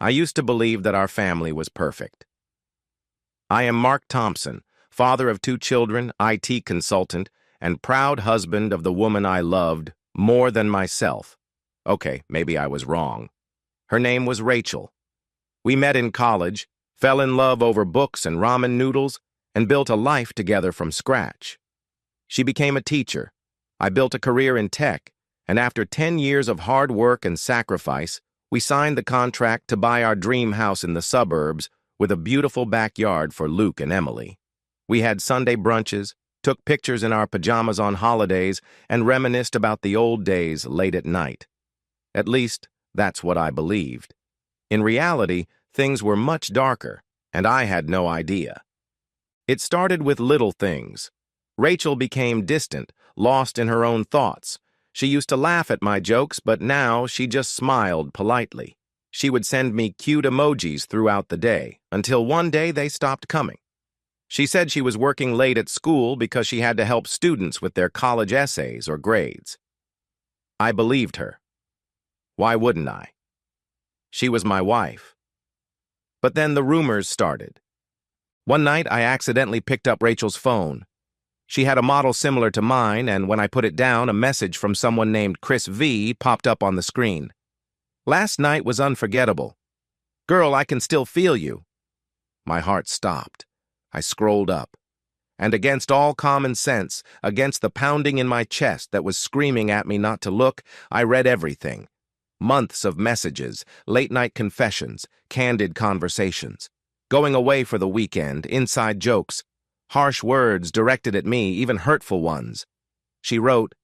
I used to believe that our family was perfect. I am Mark Thompson, father of 2 children, IT consultant, and proud husband of the woman I loved more than myself. Okay, maybe I was wrong. Her name was Rachel. We met in college, fell in love over books and ramen noodles, and built a life together from scratch. She became a teacher. I built a career in tech, and after 10 years of hard work and sacrifice, we signed the contract to buy our dream house in the suburbs with a beautiful backyard for Luke and Emily. We had Sunday brunches, took pictures in our pajamas on holidays, and reminisced about the old days late at night. At least, that's what I believed. In reality, things were much darker, and I had no idea. It started with little things. Rachel became distant, lost in her own thoughts. She used to laugh at my jokes, but now she just smiled politely. She would send me cute emojis throughout the day, until one day they stopped coming. She said she was working late at school because she had to help students with their college essays or grades. I believed her. Why wouldn't I? She was my wife. But then the rumors started. One night, I accidentally picked up Rachel's phone. She had a model similar to mine, and when I put it down, a message from someone named Chris V popped up on the screen. Last night was unforgettable. Girl, I can still feel you. My heart stopped. I scrolled up. And against all common sense, against the pounding in my chest that was screaming at me not to look, I read everything. Months of messages, late-night confessions, candid conversations. Going away for the weekend, inside jokes, harsh words directed at me, even hurtful ones. She wrote,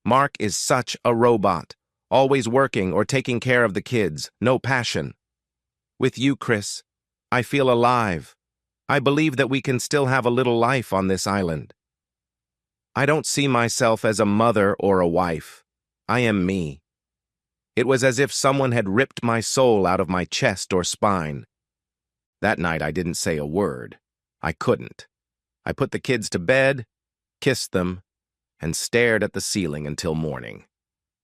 "Mark is such a robot, always working or taking care of the kids, no passion. With you, Chris, I feel alive. I believe that we can still have a little life on this island. I don't see myself as a mother or a wife. I am me." It was as if someone had ripped my soul out of my chest or spine. That night I didn't say a word. I couldn't. I put the kids to bed, kissed them, and stared at the ceiling until morning.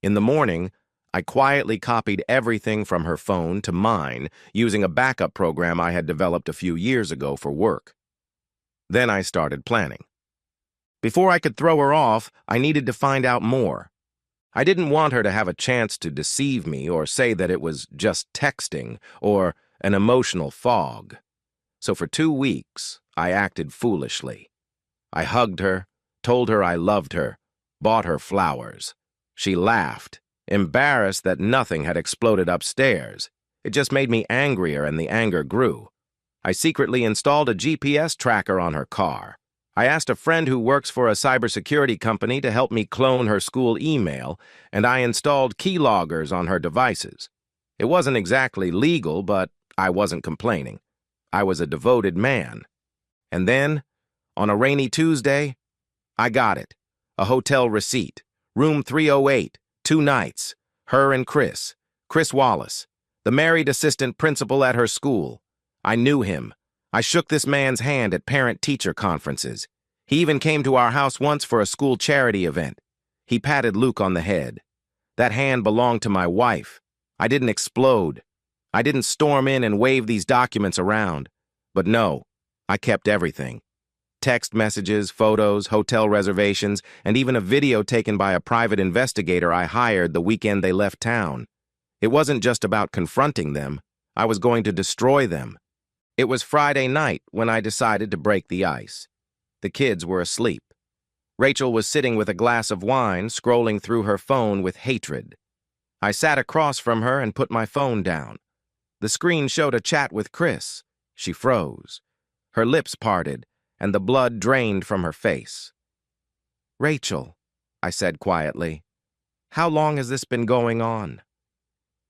In the morning, I quietly copied everything from her phone to mine using a backup program I had developed a few years ago for work. Then I started planning. Before I could throw her off, I needed to find out more. I didn't want her to have a chance to deceive me or say that it was just texting or an emotional fog. So for 2 weeks, I acted foolishly. I hugged her, told her I loved her, bought her flowers. She laughed, embarrassed that nothing had exploded upstairs. It just made me angrier, and the anger grew. I secretly installed a GPS tracker on her car. I asked a friend who works for a cybersecurity company to help me clone her school email, and I installed keyloggers on her devices. It wasn't exactly legal, but I wasn't complaining. I was a devoted man. And then, on a rainy Tuesday, I got it. A hotel receipt. Room 308, 2 nights. Her and Chris Wallace, the married assistant principal at her school. I knew him. I shook this man's hand at parent-teacher conferences. He even came to our house once for a school charity event. He patted Luke on the head. That hand belonged to my wife. I didn't explode. I didn't storm in and wave these documents around. But no, I kept everything. Text messages, photos, hotel reservations, and even a video taken by a private investigator I hired the weekend they left town. It wasn't just about confronting them. I was going to destroy them. It was Friday night when I decided to break the ice. The kids were asleep. Rachel was sitting with a glass of wine, scrolling through her phone with hatred. I sat across from her and put my phone down. The screen showed a chat with Chris. She froze. Her lips parted, and the blood drained from her face. "Rachel," I said quietly, "how long has this been going on?"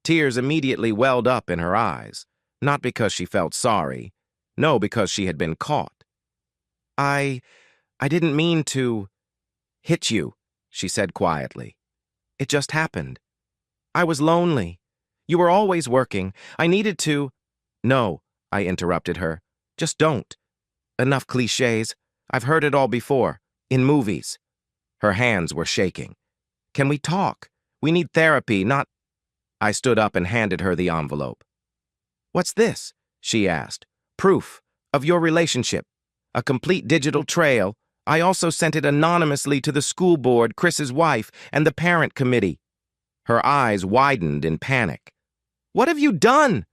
Tears immediately welled up in her eyes, not because she felt sorry, no, because she had been caught. I didn't mean to hit you," she said quietly. "It just happened. I was lonely. You were always working. I needed to—" "No," I interrupted her. "Just don't. Enough cliches. I've heard it all before. In movies." Her hands were shaking. "Can we talk? We need therapy, not—" I stood up and handed her the envelope. "What's this?" she asked. "Proof of your relationship. A complete digital trail. I also sent it anonymously to the school board, Chris's wife, and the parent committee." Her eyes widened in panic. "What have you done?"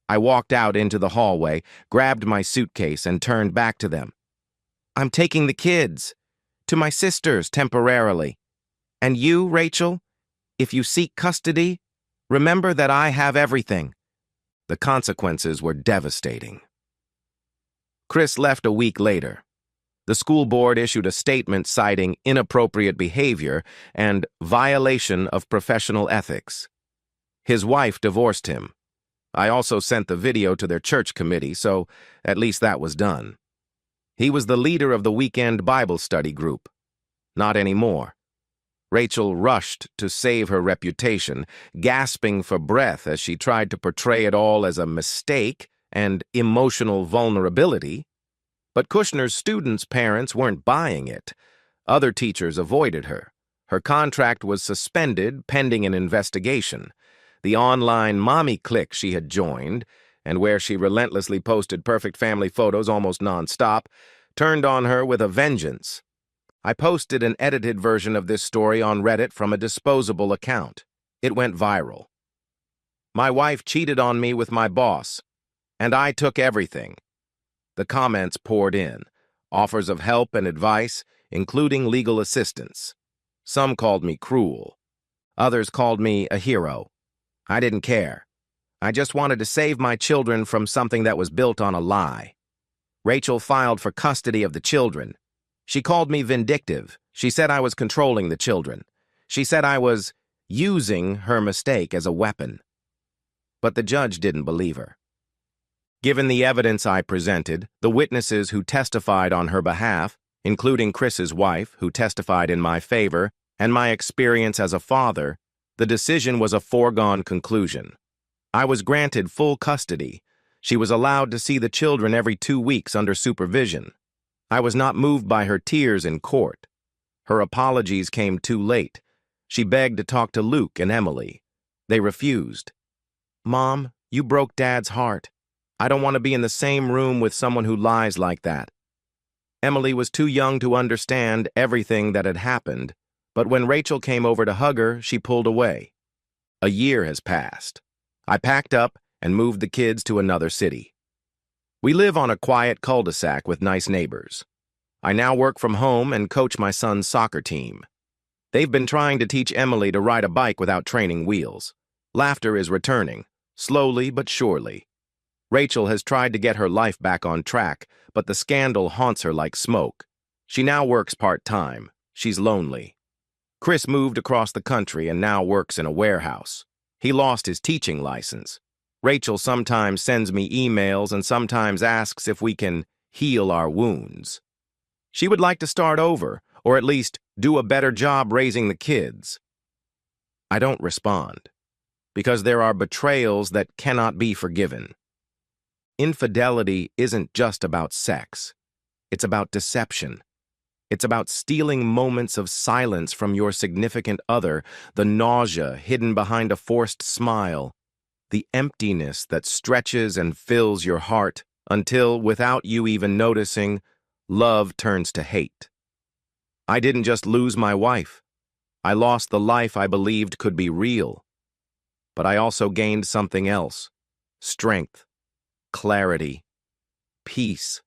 I walked out into the hallway, grabbed my suitcase, and turned back to them. "I'm taking the kids to my sister's temporarily. And you, Rachel, if you seek custody, remember that I have everything." The consequences were devastating. Chris left a week later. The school board issued a statement citing inappropriate behavior and violation of professional ethics. His wife divorced him. I also sent the video to their church committee, so at least that was done. He was the leader of the weekend Bible study group. Not anymore. Rachel rushed to save her reputation, gasping for breath as she tried to portray it all as a mistake and emotional vulnerability. But Kushner's students' parents weren't buying it. Other teachers avoided her. Her contract was suspended pending an investigation. The online mommy clique she had joined, and where she relentlessly posted perfect family photos almost nonstop, turned on her with a vengeance. I posted an edited version of this story on Reddit from a disposable account. It went viral. "My wife cheated on me with my boss, and I took everything." The comments poured in, offers of help and advice, including legal assistance. Some called me cruel. Others called me a hero. I didn't care. I just wanted to save my children from something that was built on a lie. Rachel filed for custody of the children. She called me vindictive. She said I was controlling the children. She said I was using her mistake as a weapon. But the judge didn't believe her. Given the evidence I presented, the witnesses who testified on her behalf, including Chris's wife, who testified in my favor, and my experience as a father, the decision was a foregone conclusion. I was granted full custody. She was allowed to see the children every 2 weeks under supervision. I was not moved by her tears in court. Her apologies came too late. She begged to talk to Luke and Emily. They refused. "Mom, you broke Dad's heart. I don't want to be in the same room with someone who lies like that." Emily was too young to understand everything that had happened, but when Rachel came over to hug her, she pulled away. A year has passed. I packed up and moved the kids to another city. We live on a quiet cul-de-sac with nice neighbors. I now work from home and coach my son's soccer team. They've been trying to teach Emily to ride a bike without training wheels. Laughter is returning, slowly but surely. Rachel has tried to get her life back on track, but the scandal haunts her like smoke. She now works part-time. She's lonely. Chris moved across the country and now works in a warehouse. He lost his teaching license. Rachel sometimes sends me emails and sometimes asks if we can heal our wounds. She would like to start over, or at least do a better job raising the kids. I don't respond, because there are betrayals that cannot be forgiven. Infidelity isn't just about sex. It's about deception. It's about stealing moments of silence from your significant other, the nausea hidden behind a forced smile, the emptiness that stretches and fills your heart until, without you even noticing, love turns to hate. I didn't just lose my wife. I lost the life I believed could be real. But I also gained something else: strength, clarity, peace.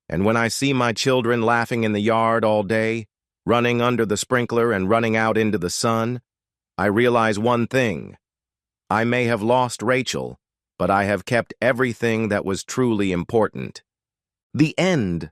And when I see my children laughing in the yard all day, running under the sprinkler and running out into the sun, I realize one thing. I may have lost Rachel, but I have kept everything that was truly important. The end